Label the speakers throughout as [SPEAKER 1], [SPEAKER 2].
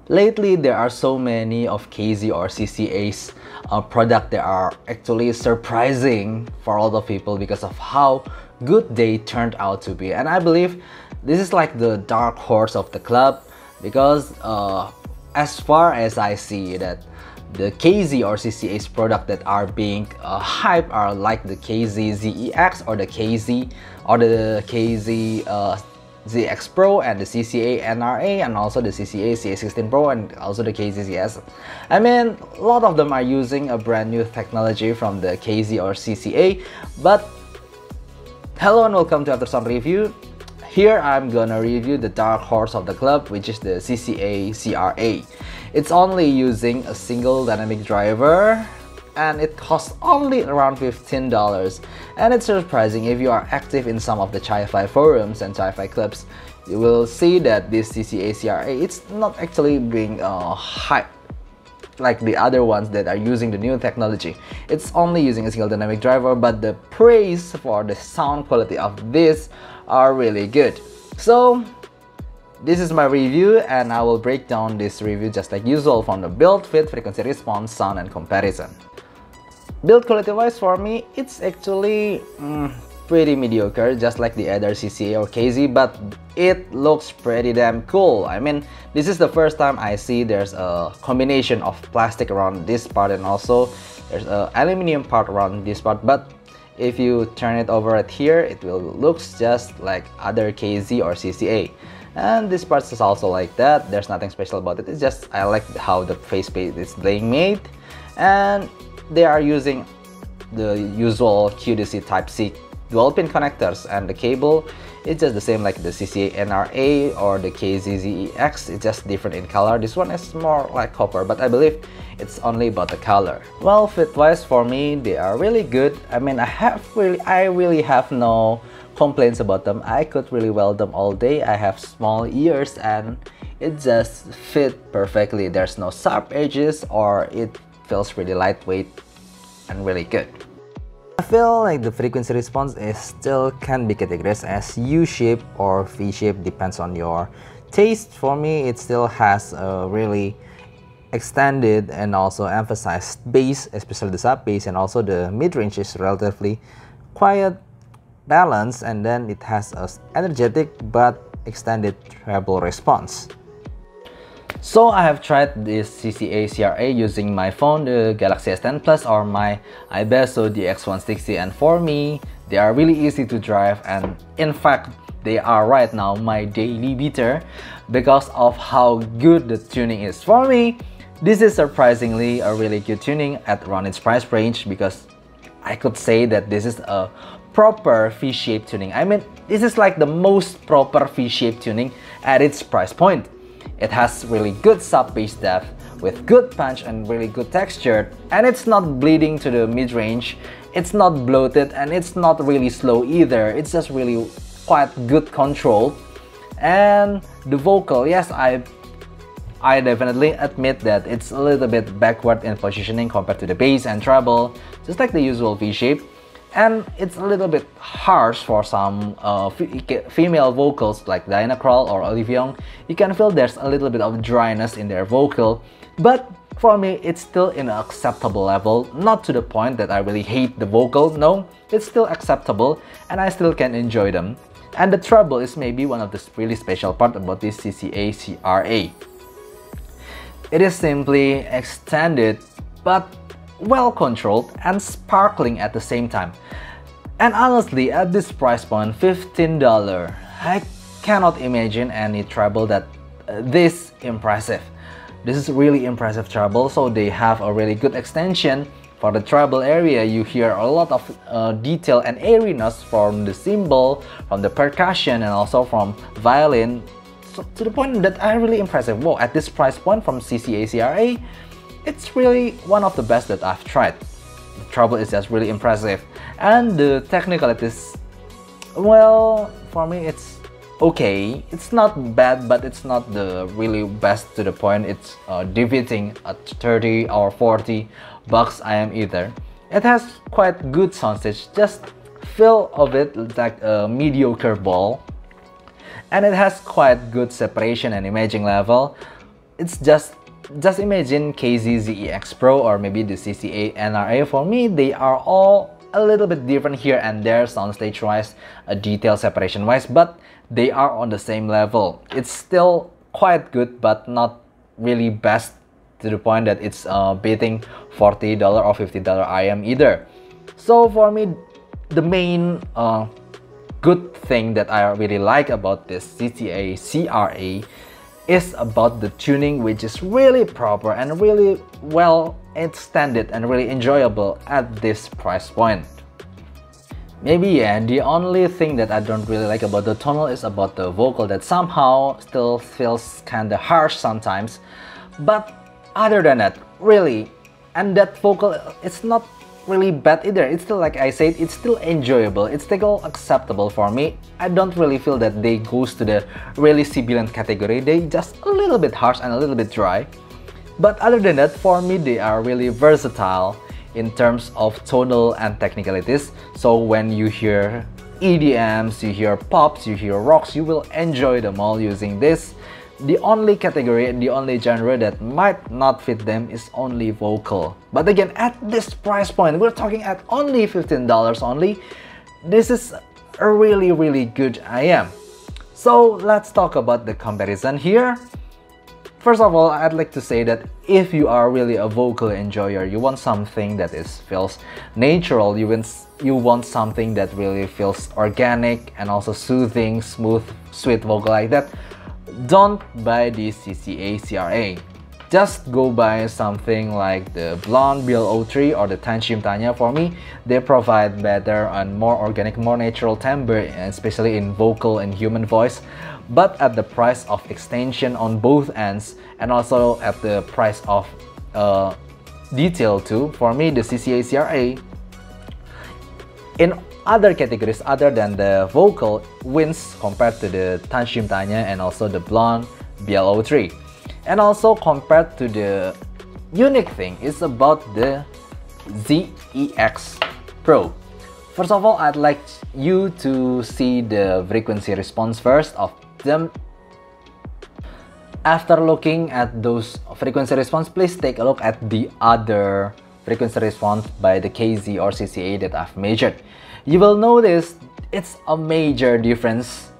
[SPEAKER 1] Lately, there are so many of KZ or CCA's product that are actually surprising for a lot of people because of how good they turned out to be. And I believe this is like the dark horse of the club because as far as I see that the KZ or CCA's product that are being hyped are like the KZ ZEX or the KZ or the KZ ZX Pro and the CCA NRA and also the CCA CA16 Pro and also the KZCS. I mean, a lot of them are using a brand new technology from the KZ or CCA. But hello and welcome to Aftersound Review. Here I'm gonna review the dark horse of the club, which is the Cca Cra. It's only using a single dynamic driver and it costs only around $15. And it's surprising if you are active in some of the Chi-Fi forums and Chi-Fi clubs, you will see that this Cca Cra, it's not actually being hyped like the other ones that are using the new technology. It's only using a single dynamic driver, but the praise for the sound quality of this are really good. So this is my review and I will break down this review just like usual from the build, fit, frequency response, sound and comparison. Build quality wise, for me it's actually pretty mediocre, just like the other CCA or KZ, but it looks pretty damn cool. I mean, this is the first time I see there's a combination of plastic around this part and also there's an aluminum part around this part, but if you turn it over at here, it will looks just like other KZ or CCA. And this part is also like that. There's nothing special about it. It's just I like how the faceplate is being made, and they are using the usual QDC Type-C dual pin connectors, and the cable is just the same like the CCA NRA or the KZZEX. It's just different in color. This one is more like copper, but I believe it's only about the color. Well, fit wise for me, they are really good. I mean, I really have no complaints about them. I could really wear them all day. I have small ears and it just fit perfectly. There's no sharp edges or it feels really lightweight and really good. I feel like the frequency response is still can be categorized as U-shape or V-shape, depends on your taste. For me, it still has a really extended and also emphasized bass, especially the sub bass, and also the mid-range is relatively quiet, balanced, and then it has a energetic but extended treble response. So I have tried this Cca Cra using my phone, the Galaxy S10 Plus or my iBeso DX160, and for me, they are really easy to drive, and in fact, they are right now my daily beater because of how good the tuning is. For me, this is surprisingly a really good tuning at around its price range, because I could say that this is a proper V-shape tuning. I mean, this is like the most proper V-shape tuning at its price point. It has really good sub-bass depth with good punch and really good texture, and it's not bleeding to the mid-range, it's not bloated, and it's not really slow either. It's just really quite good control. And the vocal, yes, I definitely admit that it's a little bit backward in positioning compared to the bass and treble, just like the usual V-shape. And it's a little bit harsh for some female vocals like Diana Krall or Olivia Young. You can feel there's a little bit of dryness in their vocal, but for me it's still in an acceptable level, not to the point that I really hate the vocal. No, it's still acceptable and I still can enjoy them. And the treble is maybe one of the really special part about this Cca Cra. It is simply extended but well controlled and sparkling at the same time. And honestly, at this price point, $15, I cannot imagine any treble that this impressive. This is really impressive treble. So they have a really good extension for the treble area. You hear a lot of detail and airiness from the cymbal, from the percussion, and also from violin. So, to the point that I really impressive. Wow, at this price point from Cca Cra, it's really one of the best that I've tried. The treble is just really impressive, and the technicalities, well, for me it's okay. It's not bad, but it's not the really best to the point it's defeating at 30 or 40 bucks I am either. It has quite good soundstage, just feel of it like a mediocre ball, and it has quite good separation and imaging level. it's just imagine KZ Pro or maybe the CCA NRA. For me, they are all a little bit different here and there, soundstage wise, detail separation wise, but they are on the same level. It's still quite good, but not really best to the point that it's beating $40 or $50 IM either. So for me, the main good thing that I really like about this Cca Cra is about the tuning, which is really proper and really well extended and really enjoyable at this price point. Maybe yeah, the only thing that I don't really like about the tonal is about the vocal, that somehow still feels kinda harsh sometimes. But other than that, really, and that vocal, it's not really bad either. It's still, like I said, it's still enjoyable, it's still acceptable for me. I don't really feel that they goes to the really sibilant category. They just a little bit harsh and a little bit dry. But other than that, for me, they are really versatile in terms of tonal and technicalities. So when you hear EDMs, you hear pops, you hear rocks, you will enjoy them all using this. The only category and the only genre that might not fit them is only vocal. But again, at this price point, we're talking at only $15 only. This is a really good IM. So let's talk about the comparison here. First of all, I'd like to say that if you are really a vocal enjoyer, you want something that feels natural, you want something that really feels organic and also soothing, smooth, sweet vocal like that, don't buy the Cca Cra. Just go buy something like the Blon BL03 or the Tanchjim Tanya. For me, they provide better and more organic, more natural timbre, especially in vocal and human voice, but at the price of extension on both ends and also at the price of detail too. For me, the Cca Cra in other categories other than the vocal wins compared to the Tanchjim Tanya and also the Blon BL03. And also compared to the unique thing is about the ZEX Pro. First of all, I'd like you to see the frequency response first of them. After looking at those frequency response, please take a look at the other frequency response by the KZ or CCA that I've measured. You will notice it's a major difference.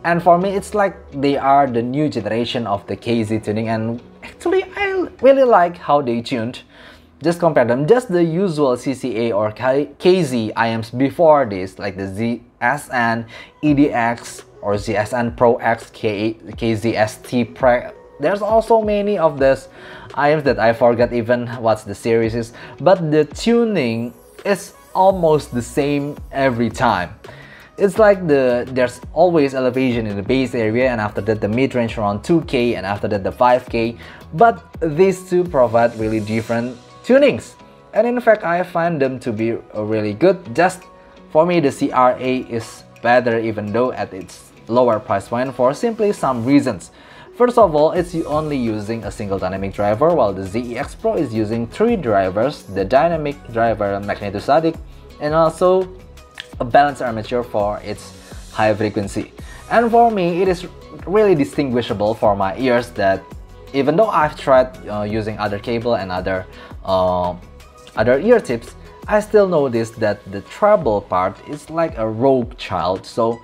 [SPEAKER 1] And for me, it's like they are the new generation of the KZ tuning, and actually I really like how they tuned. Just compare them, just the usual CCA or KZ IMs before this, like the ZSN, EDX or ZSN Pro X, KZST Pro. There's also many of those IMs that I forgot even what the series is, but the tuning is almost the same every time. It's like there's always elevation in the bass area, and after that the mid-range around 2K, and after that the 5K. But these two provide really different tunings, and in fact I find them to be really good. Just for me, the Cra is better even though at its lower price point for simply some reasons. First of all, it's only using a single dynamic driver, while the ZEX Pro is using 3 drivers, the dynamic driver, magnetostatic, and also a balanced armature for its high frequency. And for me, it is really distinguishable for my ears that even though I've tried using other cable and other ear tips, I still notice that the treble part is like a rogue child. So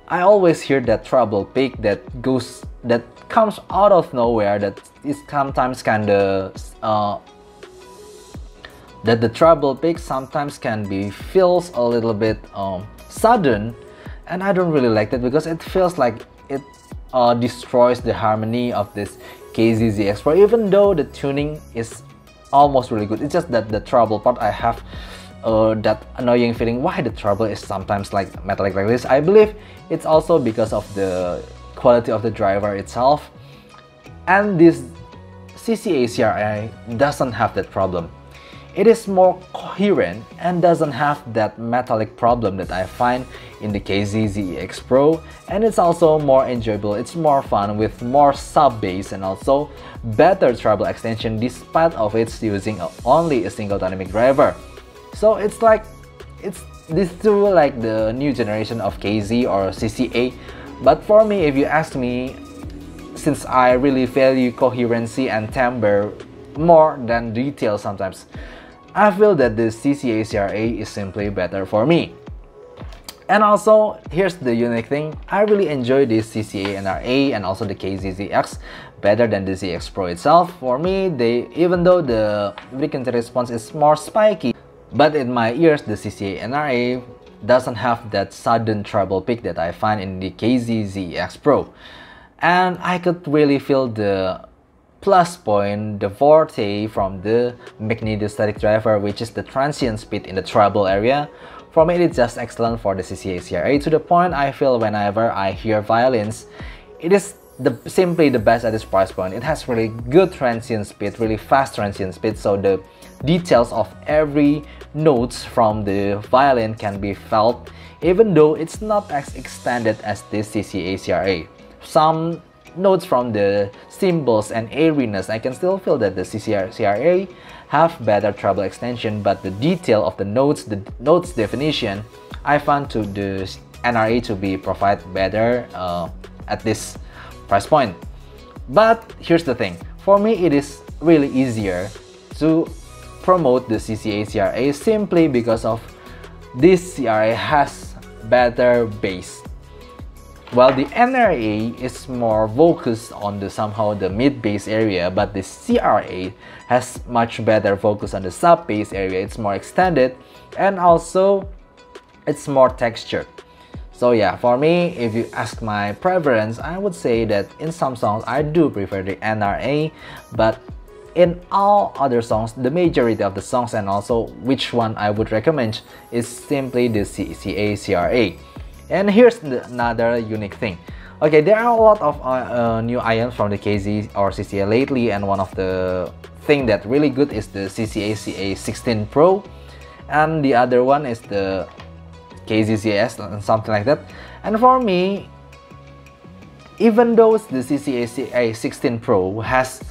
[SPEAKER 1] I always hear that treble peak that comes out of nowhere, that is sometimes kinda that the treble peak sometimes feels a little bit sudden, and I don't really like that because it feels like it destroys the harmony of this KZ Pro, even though the tuning is almost really good. It's just that the treble part, I have that annoying feeling why the treble is sometimes like metallic like this. I believe it's also because of the quality of the driver itself, and this Cca Cra doesn't have that problem. It is more coherent and doesn't have that metallic problem that I find in the KZ Pro, and it's also more enjoyable. It's more fun with more sub bass and also better treble extension despite of its using only a single dynamic driver. So it's like these two like the new generation of KZ or CCA. But for me, if you ask me, since I really value coherency and timbre more than detail sometimes, I feel that the Cca Cra is simply better for me. And also, here's the unique thing, I really enjoy this Cca NRA and also the KZZX better than the ZX Pro itself. For me, even though the frequency response is more spiky, but in my ears, the Cca NRA doesn't have that sudden treble peak that I find in the KZZX Pro. And I could really feel the plus point, the forte from the magnetostatic driver, which is the transient speed in the treble area. For me, it's just excellent for the Cca Cra, to the point I feel whenever I hear violins, it is simply the best at this price point. It has really good transient speed, really fast transient speed, so the details of every notes from the violin can be felt, even though it's not as extended as this Cca Cra. Some notes from the cymbals and airiness, I can still feel that the Cca Cra have better treble extension, but the detail of the notes definition, I found to the NRA to be provide better at this price point. But here's the thing, for me it is really easier to promote the Cca Cra simply because of this Cra has better bass. While the NRA is more focused on the mid bass area, but the Cra has much better focus on the sub bass area. It's more extended and also it's more textured. So yeah, for me, if you ask my preference, I would say that in some songs I do prefer the NRA, but in all other songs, the majority of the songs and also which one I would recommend is simply the Cca Cra. And here's another unique thing. Okay, there are a lot of new IMs from the KZ or Cca lately, and one of the thing that really good is the Cca Ca16 Pro, and the other one is the KZZS and something like that. And for me, even though the Cca Ca16 Pro has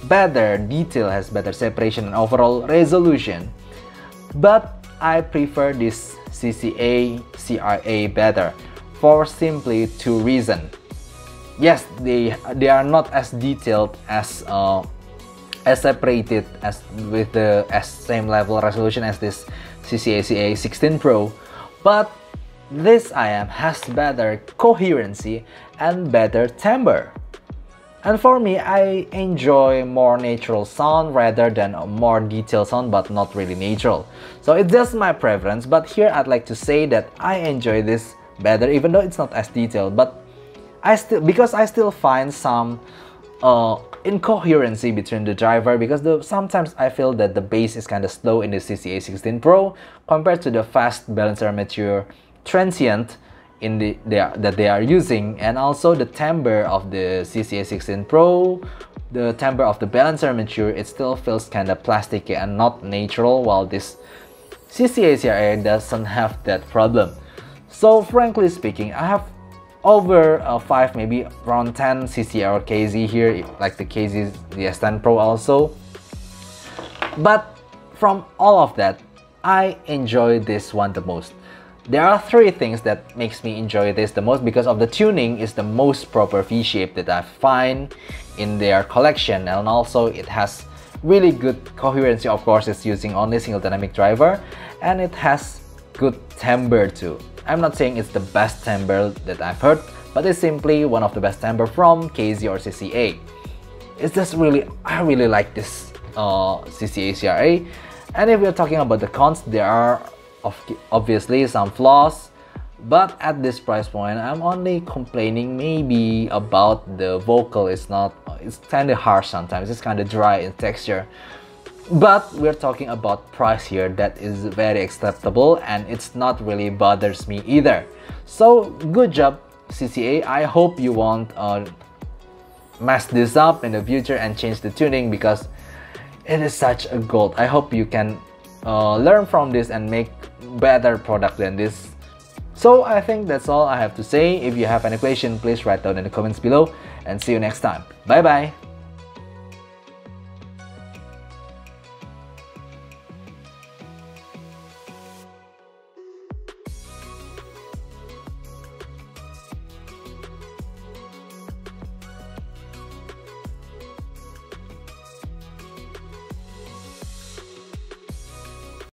[SPEAKER 1] better detail, has better separation and overall resolution, but I prefer this Cca Cra better for simply two reasons. Yes, they are not as detailed as separated as with the same level resolution as this Cca Ca16 Pro, but this IM has better coherency and better timbre. And for me, I enjoy more natural sound rather than a more detailed sound, but not really natural. So it's just my preference, but here I'd like to say that I enjoy this better, even though it's not as detailed, but because I still find some incoherency between the driver, because sometimes I feel that the bass is kind of slow in the Cca Ca16 Pro compared to the fast balancer mature transient that they are using, and also the timbre of the Cca Ca16 Pro, the timbre of the balancer mature, it still feels kind of plasticky and not natural, while this Cca Cra doesn't have that problem. So frankly speaking, I have over 5, maybe around 10 Cca or KZ here, like the KZ S10 Pro also. But from all of that, I enjoy this one the most. There are 3 things that makes me enjoy this the most, because of the tuning is the most proper V shape that I find in their collection, and also it has really good coherency. Of course, it's using only single dynamic driver, and it has good timbre too. I'm not saying it's the best timbre that I've heard, but it's simply one of the best timbre from KZ or Cca. It's just I really like this Cca Cra. And if we're talking about the cons, there are obviously some flaws, but at this price point, I'm only complaining maybe about the vocal. It's kind of harsh sometimes, it's kind of dry in texture. But we're talking about price here that is very acceptable, and it's not really bothers me either. So good job Cca. I hope you won't mess this up in the future and change the tuning, because it is such a gold. I hope you can learn from this and make better product than this. So I think that's all I have to say. If you have any question, please write down in the comments below, and see you next time. Bye bye.